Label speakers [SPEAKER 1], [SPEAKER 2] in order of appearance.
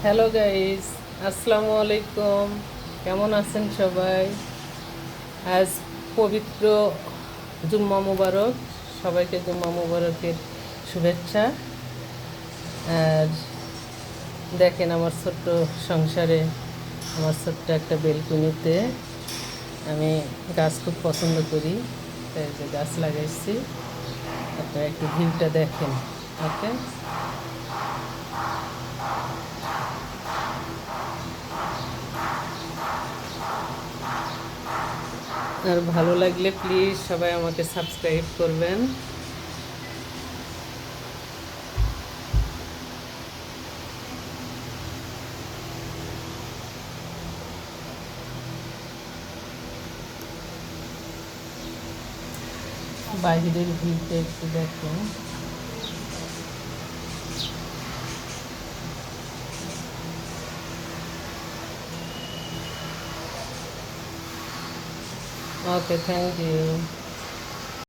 [SPEAKER 1] Hello guys, আসসালামু আলাইকুম। কেমন আছেন সবাই? আজ পবিত্র জুম্মা মুবারক। সবাইকে জুম্মা মুবারকের শুভেচ্ছা। আর দেখেন আমার ছোট্ট সংসারে, আমার ছোট্ট একটা বেলকুনিতে আমি গাছ খুব পছন্দ করি, তাই যে গাছ লাগাইছি। আপনারা একটু ভিউটা দেখেন। ওকে, আর ভালো লাগলে প্লিজ সবাই আমাকে সাবস্ক্রাইব করবেন। বাইরের ভিউটা একটু দেখুন। ওকে, থ্যাংক ইউ।